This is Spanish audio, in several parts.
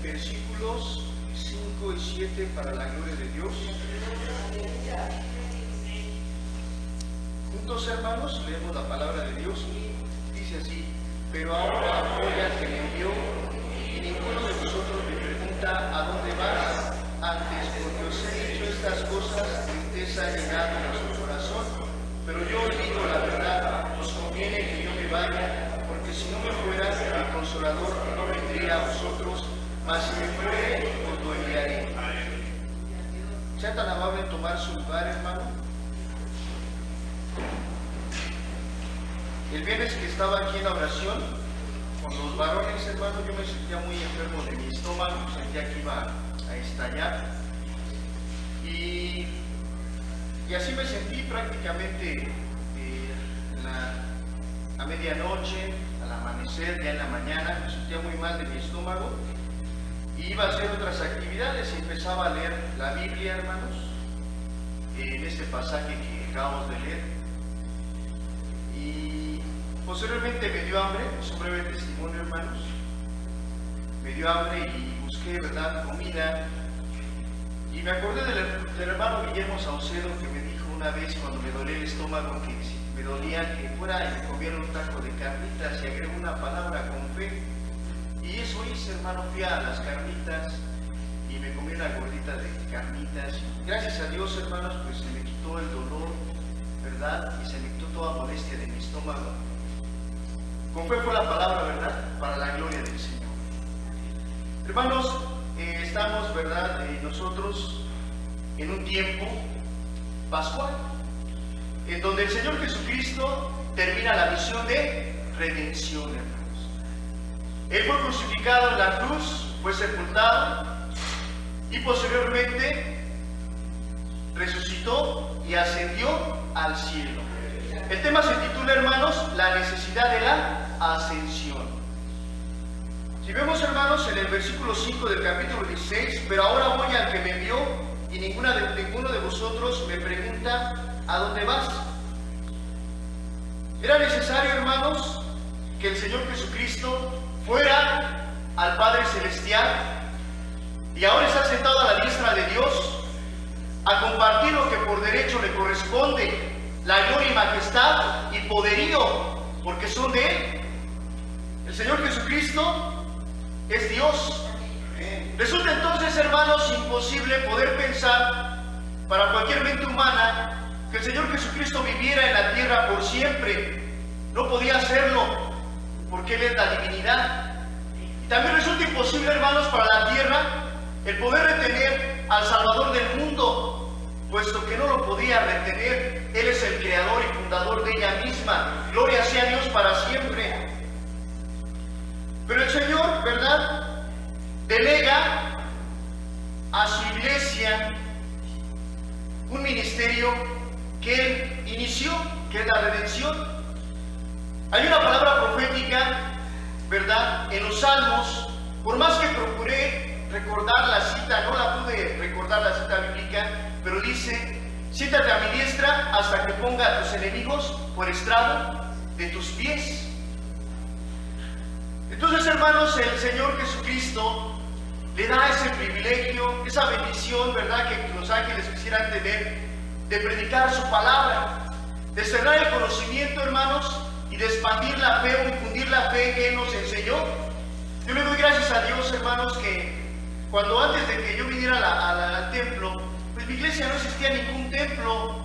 versículos 5 y 7 para la gloria de Dios. Juntos, hermanos, leemos la palabra de Dios. Dice así: pero ahora voy al que me envió, y ninguno de vosotros me pregunta a dónde vas. Antes, porque os he dicho estas cosas, tristeza ha llegado a nuestro corazón. Pero yo os digo la verdad, os conviene que yo me vaya, porque si no me fuera, el Consolador no vendría a vosotros, mas si me fuere, os lo enviaré. ¿Sea tan amable en tomar su lugar, hermano? El viernes que estaba aquí en la oración con los varones, hermano, yo me sentía muy enfermo de mi estómago, sentía que iba a estallar, y así me sentí prácticamente a medianoche, al amanecer, ya en la mañana. Me sentía muy mal de mi estómago y iba a hacer otras actividades y empezaba a leer la Biblia, hermanos, en este pasaje que acabamos de leer. Y posteriormente me dio hambre, es un breve testimonio, hermanos. Me dio hambre y busqué, ¿verdad?, comida. Y me acordé del hermano Guillermo Saucedo, que me dijo una vez cuando me dolía el estómago, que si me dolía, que fuera y me comiera un taco de carnitas, y agregó una palabra con fe. Y eso hice, hermano, fui a las carnitas y me comí una gordita de carnitas. Gracias a Dios, hermanos, pues se me quitó el dolor, ¿verdad? Y se me quitó toda molestia de mi estómago. Con fe fue la palabra, ¿verdad?, para la gloria del Señor. Hermanos, estamos, ¿verdad?, nosotros en un tiempo pascual, en donde el Señor Jesucristo termina la misión de redención, hermanos. Él fue crucificado en la cruz, fue sepultado y posteriormente resucitó y ascendió al cielo. El tema se titula, hermanos, la necesidad de la ascensión. Si vemos, hermanos, en el versículo 5 del capítulo 16, pero ahora voy al que me envió, y ninguno de vosotros me pregunta a dónde vas. Era necesario, hermanos, que el Señor Jesucristo fuera al Padre Celestial, y ahora está sentado a la diestra de Dios, a compartir lo que por derecho le corresponde, la gloria y majestad y poderío, porque son de Él. El Señor Jesucristo es Dios. Resulta entonces, hermanos, imposible poder pensar para cualquier mente humana que el Señor Jesucristo viviera en la tierra por siempre. No podía hacerlo, porque Él es la divinidad. Y también resulta imposible, hermanos, para la tierra el poder retener al Salvador del mundo, puesto que no lo podía retener. Él es el creador y fundador de ella misma. Gloria sea a Dios para siempre. Pero el Señor, ¿verdad?, delega a su iglesia un ministerio que Él inició, que es la redención. Hay una palabra profética, ¿verdad?, en los Salmos. Por más que procuré recordar la cita, no la pude recordar la cita bíblica, pero dice: siéntate a mi diestra hasta que ponga a tus enemigos por estrado de tus pies. Entonces, hermanos, el Señor Jesucristo le da ese privilegio, esa bendición, ¿verdad?, que los ángeles quisieran tener, de predicar su palabra, de cerrar el conocimiento, hermanos, y de expandir la fe o infundir la fe que Él nos enseñó. Yo le doy gracias a Dios, hermanos, que cuando antes de que yo viniera al templo, pues mi iglesia no existía ningún templo.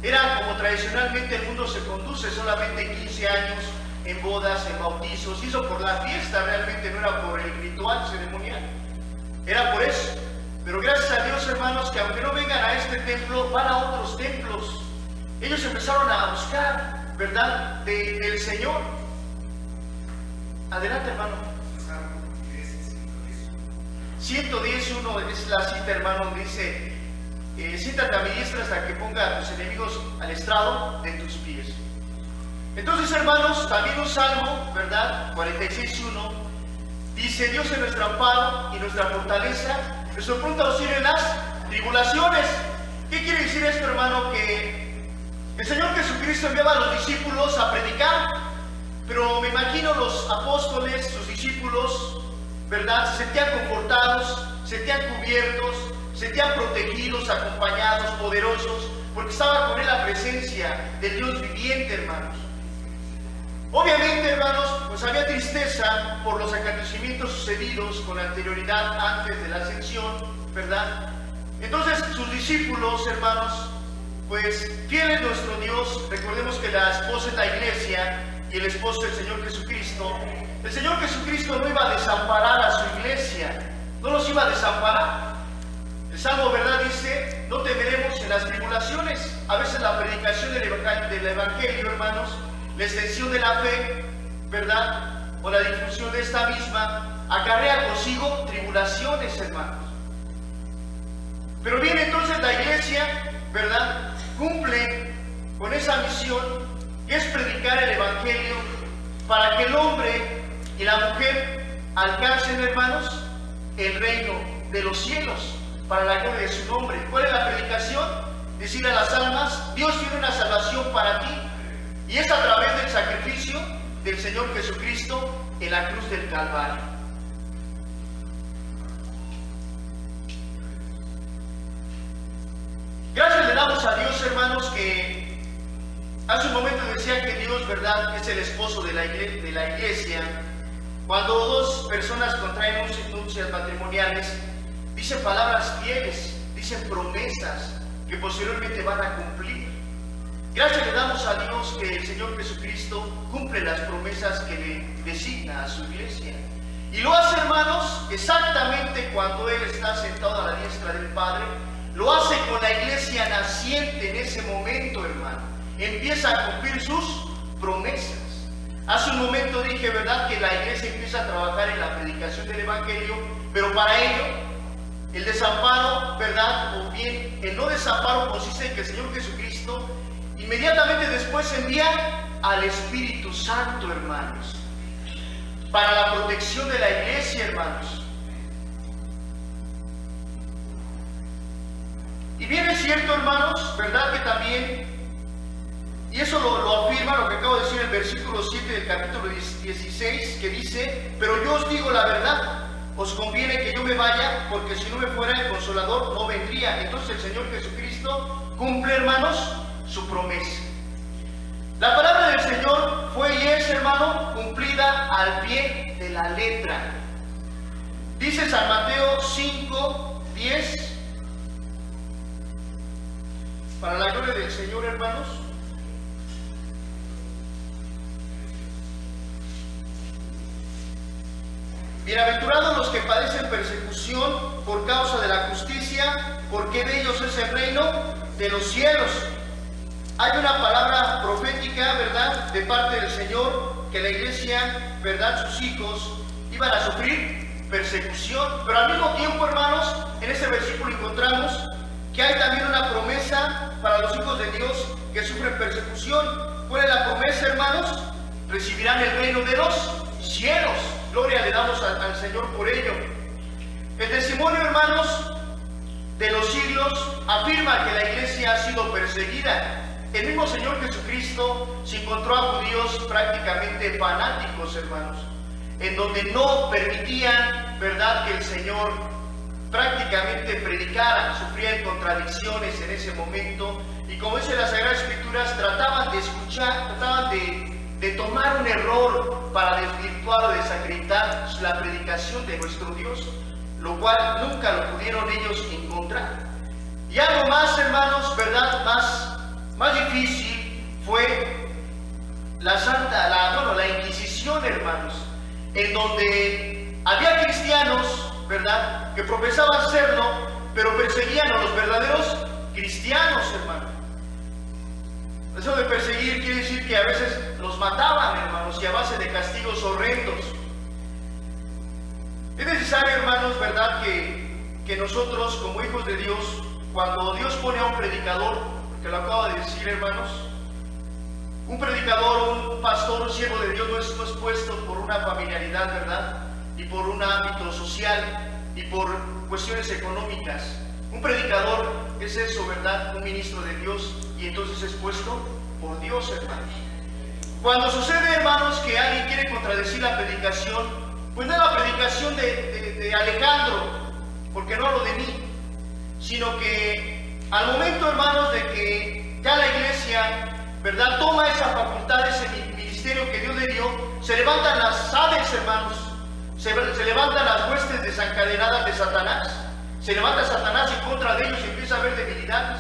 Era como tradicionalmente el mundo se conduce, solamente 15 años, en bodas, en bautizos, y eso por la fiesta, realmente no era por el ritual ceremonial, era por eso. Pero gracias a Dios, hermanos, que aunque no vengan a este templo, van a otros templos. Ellos empezaron a buscar, ¿verdad?, del Señor. Adelante, hermano. 110:1 es la cita, hermano, donde dice: siéntate a mi diestra hasta que ponga a tus enemigos al estrado de tus pies. Entonces, hermanos, también un salmo, ¿verdad?, 46:1, dice: Dios es nuestro amparo y nuestra fortaleza, nuestro pronto auxilio en las tribulaciones. ¿Qué quiere decir esto, hermano? Que el Señor Jesucristo enviaba a los discípulos a predicar, pero me imagino los apóstoles, sus discípulos, ¿verdad? Se sentían confortados, se sentían cubiertos, se sentían protegidos, acompañados, poderosos, porque estaba con él la presencia del Dios viviente, hermanos. Obviamente, hermanos, pues había tristeza por los acontecimientos sucedidos con anterioridad antes de la ascensión, ¿verdad? Entonces sus discípulos, hermanos, pues fiel es nuestro Dios. Recordemos que la esposa es la iglesia y el esposo es el Señor Jesucristo. El Señor Jesucristo no iba a desamparar a su iglesia, no los iba a desamparar. El Salmo, ¿verdad?, dice, no temeremos en las tribulaciones. A veces la predicación del Evangelio, hermanos, la extensión de la fe, ¿verdad?, o la difusión de esta misma, acarrea consigo tribulaciones, hermanos. Pero bien, entonces la iglesia, ¿verdad?, cumple con esa misión, que es predicar el Evangelio para que el hombre y la mujer alcancen, hermanos, el reino de los cielos, para la gloria de su nombre. ¿Cuál es la predicación? Decir a las almas, Dios tiene una salvación para ti, y es a través del sacrificio del Señor Jesucristo en la cruz del Calvario. Gracias le damos a Dios, hermanos, que hace un momento decía que Dios, ¿verdad?, es el esposo de la iglesia. Cuando dos personas contraen nupcias matrimoniales, dicen palabras fieles, dicen promesas que posteriormente van a cumplir. Gracias le damos a Dios que el Señor Jesucristo cumple las promesas que le designa a su iglesia. Y lo hace, hermanos, exactamente cuando Él está sentado a la diestra del Padre. Lo hace con la iglesia naciente en ese momento, hermano. Empieza a cumplir sus promesas. Hace un momento dije, ¿verdad?, que la iglesia empieza a trabajar en la predicación del Evangelio, pero para ello, el desamparo, ¿verdad?, o bien el no desamparo consiste en que el Señor Jesucristo inmediatamente después envía al Espíritu Santo, hermanos, para la protección de la iglesia, hermanos. Y bien es cierto, hermanos, ¿verdad?, que también, y eso lo afirma lo que acabo de decir en el versículo 7 del capítulo 16, que dice, pero yo os digo la verdad, os conviene que yo me vaya, porque si no me fuera el Consolador no vendría. Entonces el Señor Jesucristo cumple, hermanos, su promesa. La palabra del Señor fue y es, hermano, cumplida al pie de la letra. Dice San Mateo 5:10, para la gloria del Señor, hermanos. Bienaventurados los que padecen persecución por causa de la justicia, porque de ellos es el reino de los cielos. Hay una palabra profética, ¿verdad?, de parte del Señor, que la iglesia, ¿verdad?, sus hijos iban a sufrir persecución. Pero al mismo tiempo, hermanos, en este versículo encontramos que hay también una promesa para los hijos de Dios que sufren persecución. ¿Cuál es la promesa, hermanos? Recibirán el reino de los cielos. Gloria le damos al Señor por ello. El testimonio, hermanos, de los siglos afirma que la iglesia ha sido perseguida. El mismo Señor Jesucristo se encontró a judíos prácticamente fanáticos, hermanos, en donde no permitían, ¿verdad?, que el Señor prácticamente predicara. Sufrían contradicciones en ese momento, y como dice las Sagradas Escrituras, trataban de escuchar, trataban de tomar un error para desvirtuar o desacreditar la predicación de nuestro Dios, lo cual nunca lo pudieron ellos encontrar. Y algo más, hermanos, ¿verdad?, más difícil fue la Inquisición, hermanos, en donde había cristianos, ¿verdad?, que profesaban serlo, pero perseguían a los verdaderos cristianos, hermanos. Eso de perseguir quiere decir que a veces los mataban, hermanos, y a base de castigos horrendos. Es necesario, hermanos, ¿verdad?, que nosotros, como hijos de Dios, cuando Dios pone a un predicador, que lo acabo de decir, hermanos, un predicador, un pastor, un siervo de Dios no es puesto por una familiaridad, ¿verdad?, y por un ámbito social, y por cuestiones económicas. Un predicador es eso, ¿verdad?, un ministro de Dios, y entonces es puesto por Dios, hermanos. Cuando sucede, hermanos, que alguien quiere contradecir la predicación, pues no es la predicación de Alejandro, porque no hablo de mí, sino que al momento, hermanos, de que ya la iglesia, ¿verdad?, toma esa facultad, ese ministerio que Dios le dio, se levantan las aves, hermanos, se levantan las huestes desencadenadas de Satanás, se levanta Satanás en contra de ellos y empieza a haber debilidades.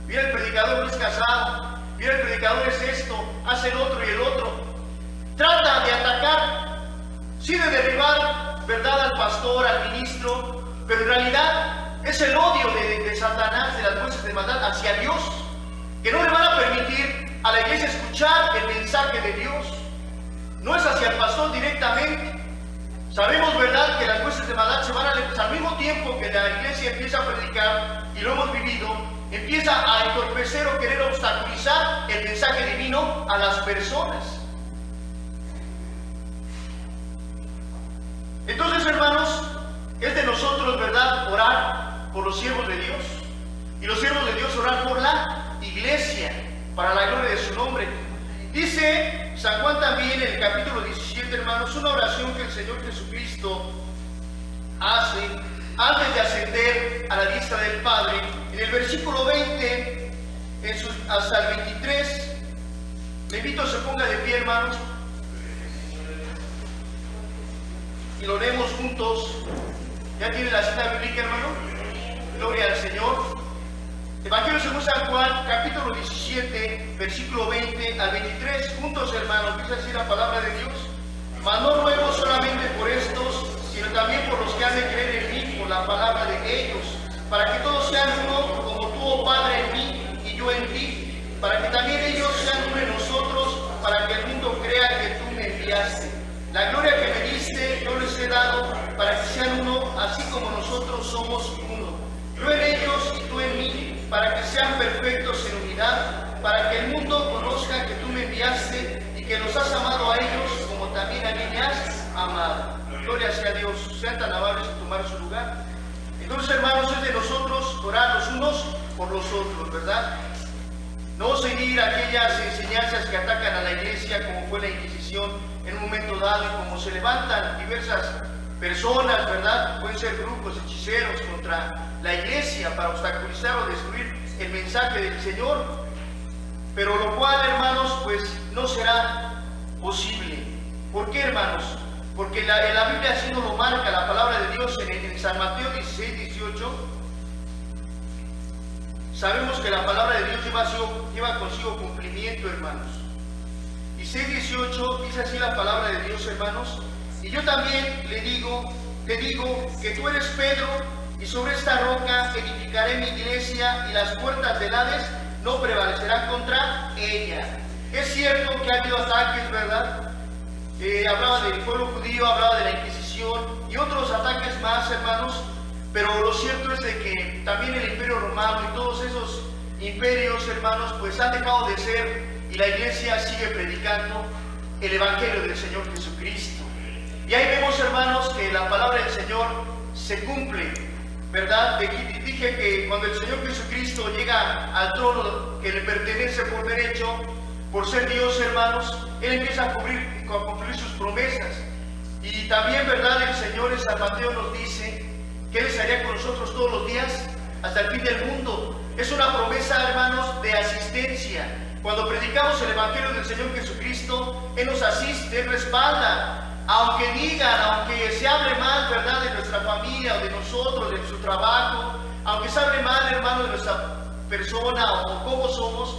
Mira, el predicador no es casado, mira, el predicador es esto, hace el otro y el otro. Trata de atacar, sí, de derribar, ¿verdad?, al pastor, al ministro, pero en realidad es el odio de Satanás, de las huestes de maldad hacia Dios, que no le van a permitir a la iglesia escuchar el mensaje de Dios. No es hacia el pastor directamente. Sabemos, ¿verdad?, que las huestes de maldad se van al mismo tiempo que la iglesia empieza a predicar, y lo hemos vivido, empieza a entorpecer o querer obstaculizar el mensaje divino a las personas. Entonces, hermanos, es de nosotros, ¿verdad?, orar por los siervos de Dios, y los siervos de Dios orar por la iglesia, para la gloria de su nombre. Dice San Juan también en el capítulo 17, hermanos, una oración que el Señor Jesucristo hace antes de ascender a la diestra del Padre. En el versículo 20 hasta el 23, le invito a que se ponga de pie, hermanos, y lo leemos juntos. ¿Ya tiene la cita bíblica, hermano? Gloria al Señor. Evangelio según San Juan, capítulo 17, versículo 20 al 23. Juntos, hermanos, dice así la palabra de Dios. Mas no ruego solamente por estos, sino también por los que han de creer en mí, por la palabra de ellos, para que todos sean uno, como tú, oh Padre, en mí y yo en ti, para que también ellos sean uno en nosotros, para que el mundo crea que tú me enviaste. La gloria que me diste yo les he dado, para que sean uno, así como nosotros somos uno. Yo en ellos y tú en mí, para que sean perfectos en unidad, para que el mundo conozca que tú me enviaste y que los has amado a ellos como también a mí me has amado. Gloria sea a Dios. Sean tan amables en tomar su lugar. Entonces, hermanos, es de nosotros orar los unos por los otros, ¿verdad? No seguir aquellas enseñanzas que atacan a la iglesia, como fue la Inquisición en un momento dado, y como se levantan diversas personas, ¿verdad? Pueden ser grupos hechiceros contra la iglesia para obstaculizar o destruir el mensaje del Señor, pero lo cual, hermanos, pues no será posible. ¿Por qué, hermanos? Porque en la Biblia así nos lo marca la palabra de Dios en San Mateo 16, 18. Sabemos que la palabra de Dios lleva consigo cumplimiento, hermanos. 16, 18 dice así la palabra de Dios, hermanos. Y yo también te digo que tú eres Pedro, y sobre esta roca edificaré mi iglesia, y las puertas del Hades no prevalecerán contra ella. Es cierto que ha habido ataques, ¿verdad? Hablaba del pueblo judío, hablaba de la Inquisición y otros ataques más, hermanos, pero lo cierto es de que también el Imperio Romano y todos esos imperios, hermanos, pues han dejado de ser, y la iglesia sigue predicando el Evangelio del Señor Jesucristo. Y ahí vemos, hermanos, que la palabra del Señor se cumple, ¿verdad? Dije que cuando el Señor Jesucristo llega al trono que le pertenece por derecho, por ser Dios, hermanos, Él empieza a cumplir sus promesas. Y también, ¿verdad?, el Señor en San Mateo nos dice que Él estaría con nosotros todos los días hasta el fin del mundo. Es una promesa, hermanos, de asistencia. Cuando predicamos el Evangelio del Señor Jesucristo, Él nos asiste, Él respalda. Aunque digan, aunque se hable mal, ¿verdad?, de nuestra familia o de nosotros, de nuestro trabajo, aunque se hable mal, hermano, de nuestra persona o cómo somos,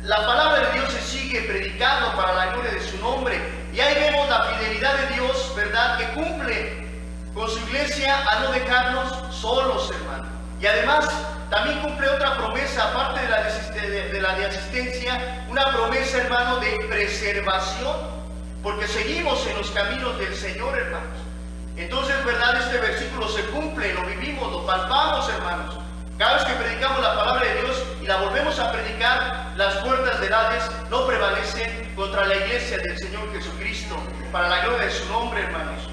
la palabra de Dios se sigue predicando para la gloria de su nombre. Y ahí vemos la fidelidad de Dios, ¿verdad?, que cumple con su iglesia a no dejarnos solos, hermano. Y además, también cumple otra promesa, aparte de la de asistencia, una promesa, hermano, de preservación, porque seguimos en los caminos del Señor, hermanos. Entonces, ¿verdad?, este versículo se cumple, lo vivimos, lo palpamos, hermanos. Cada vez que predicamos la palabra de Dios y la volvemos a predicar, las puertas del Hades no prevalecen contra la iglesia del Señor Jesucristo, para la gloria de su nombre, hermanos.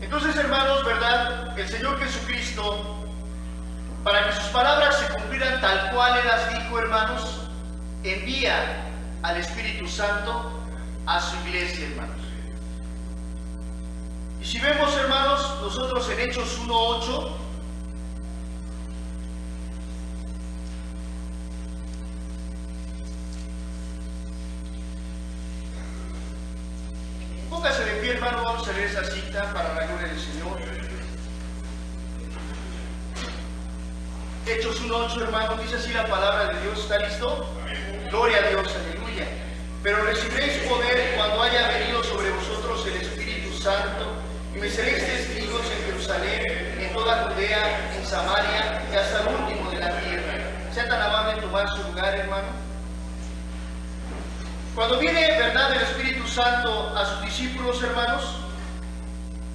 Entonces, hermanos, ¿verdad?, el Señor Jesucristo, para que sus palabras se cumplieran tal cual Él las dijo, hermanos, envía al Espíritu Santo a su iglesia, hermanos. Y si vemos, hermanos, nosotros en Hechos 1:8, póngase de pie, hermano, vamos a leer esa cita para la gloria del Señor. Hechos 1:8, hermano, dice así la palabra de Dios. ¿Está listo? Amén. Gloria a Dios, aleluya. Pero recibiréis poder cuando haya venido sobre vosotros el Espíritu Santo, y me seréis testigos en Jerusalén, en toda Judea, en Samaria y hasta el último de la tierra. Sea tan amable en tomar su lugar, hermano. Cuando viene, verdad, el Espíritu Santo a sus discípulos, hermanos,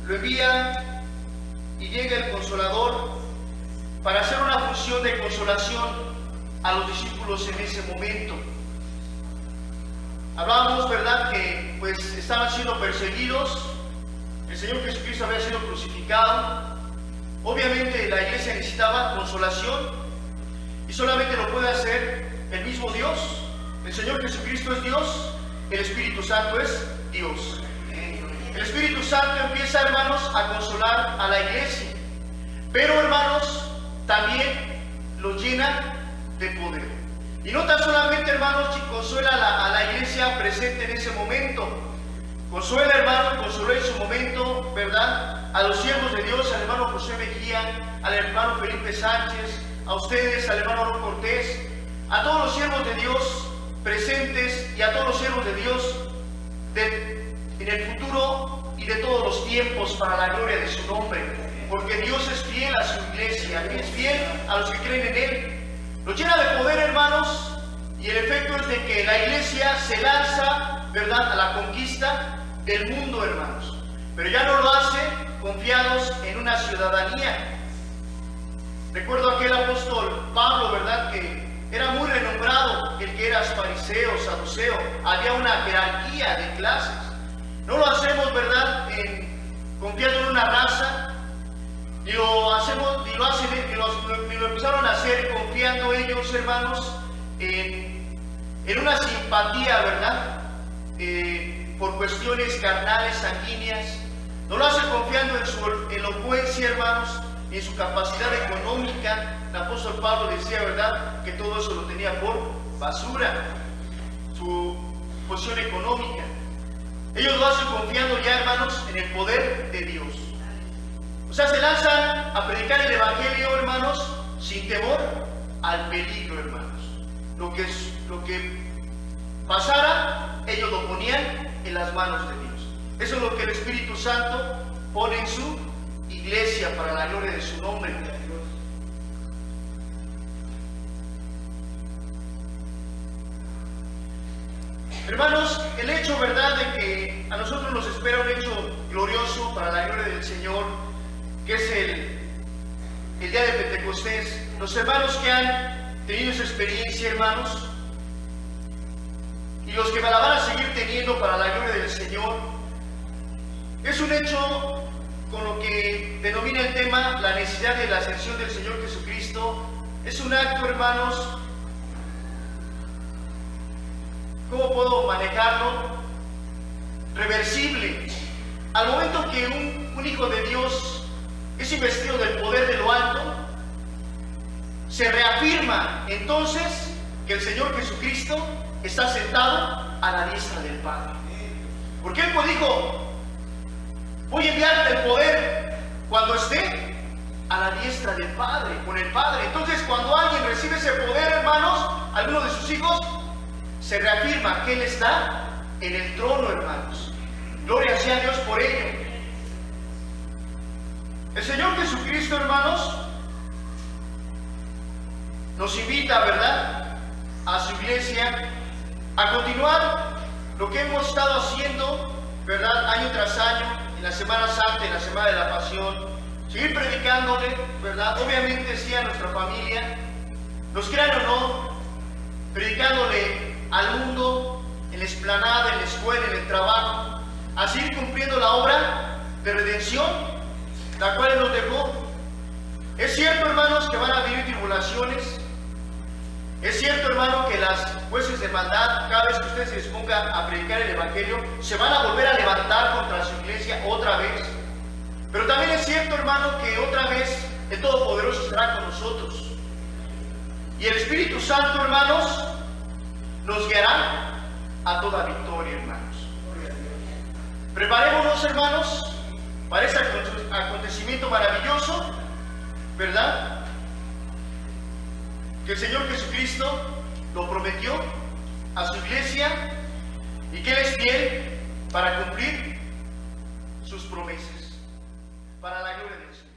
lo envía y llega el Consolador para hacer una función de consolación a los discípulos en ese momento. Hablábamos, verdad, que pues estaban siendo perseguidos, el Señor Jesucristo había sido crucificado, obviamente la iglesia necesitaba consolación y solamente lo puede hacer el mismo Dios. El Señor Jesucristo es Dios, el Espíritu Santo es Dios. El Espíritu Santo empieza, hermanos, a consolar a la iglesia, pero, hermanos, también los llena de poder. Y no tan solamente, hermanos, consuela a la iglesia presente en ese momento. Consuela, hermano, consoló en su momento, ¿verdad?, a los siervos de Dios, al hermano José Mejía, al hermano Felipe Sánchez, a ustedes, al hermano Aaron Cortés, a todos los siervos de Dios presentes y a todos los siervos de Dios en el futuro y de todos los tiempos para la gloria de su nombre. Porque Dios es fiel a su iglesia, es fiel a los que creen en Él. Lo llena de poder, hermanos, y el efecto es de que la iglesia se lanza, ¿verdad?, a la conquista del mundo, hermanos. Pero ya no lo hace confiados en una ciudadanía. Recuerdo aquel apóstol Pablo, ¿verdad?, que era muy renombrado, el que era fariseo, saduceo, había una jerarquía de clases. No lo hacemos, ¿verdad?, confiando en una raza, ni lo empezaron a hacer confiando ellos, hermanos, en una simpatía, ¿verdad?, por cuestiones carnales, sanguíneas. No lo hace confiando en su elocuencia, hermanos, ni en su capacidad económica. El apóstol Pablo decía, ¿verdad?, que todo eso lo tenía por basura, su posición económica. Ellos lo hacen confiando ya, hermanos, en el poder de Dios. O sea, se lanzan a predicar el Evangelio, hermanos, sin temor al peligro, hermanos. Lo que pasara, ellos lo ponían en las manos de Dios. Eso es lo que el Espíritu Santo pone en su iglesia para la gloria de su nombre. Hermanos, el hecho, ¿verdad?, de que a nosotros nos espera un hecho glorioso para la gloria del Señor, que es el día de Pentecostés. Los hermanos que han tenido esa experiencia, hermanos, y los que la van a seguir teniendo para la gloria del Señor, es un hecho con lo que denomina el tema la necesidad de la ascensión del Señor Jesucristo. Es un acto, hermanos, ¿cómo puedo manejarlo? Reversible. Al momento que un hijo de Dios es investido del poder de lo alto, se reafirma entonces que el Señor Jesucristo está sentado a la diestra del Padre. Porque Él dijo, voy a enviarte el poder cuando esté a la diestra del Padre, con el Padre. Entonces, cuando alguien recibe ese poder, hermanos, alguno de sus hijos, se reafirma que Él está en el trono, hermanos. Gloria sea a Dios por ello. El Señor Jesucristo, hermanos, nos invita, ¿verdad?, a su iglesia a continuar lo que hemos estado haciendo, ¿verdad?, año tras año, en la Semana Santa, en la Semana de la Pasión, seguir predicándole, ¿verdad?, obviamente sí a nuestra familia, nos crean o no, predicándole al mundo, en la explanada, en la escuela, en el trabajo, a seguir cumpliendo la obra de redención, la cual nos dejó. Es cierto, hermanos, que van a vivir tribulaciones, Es cierto, hermano, que las jueces de maldad, cada vez que usted se disponga a predicar el Evangelio, se van a volver a levantar contra su iglesia otra vez. Pero también es cierto, hermano, que otra vez el Todopoderoso estará con nosotros. Y el Espíritu Santo, hermanos, nos guiará a toda victoria, hermanos. Preparémonos, hermanos, para ese acontecimiento maravilloso, ¿verdad? Que el Señor Jesucristo lo prometió a su iglesia y que Él es fiel para cumplir sus promesas, para la gloria de Dios.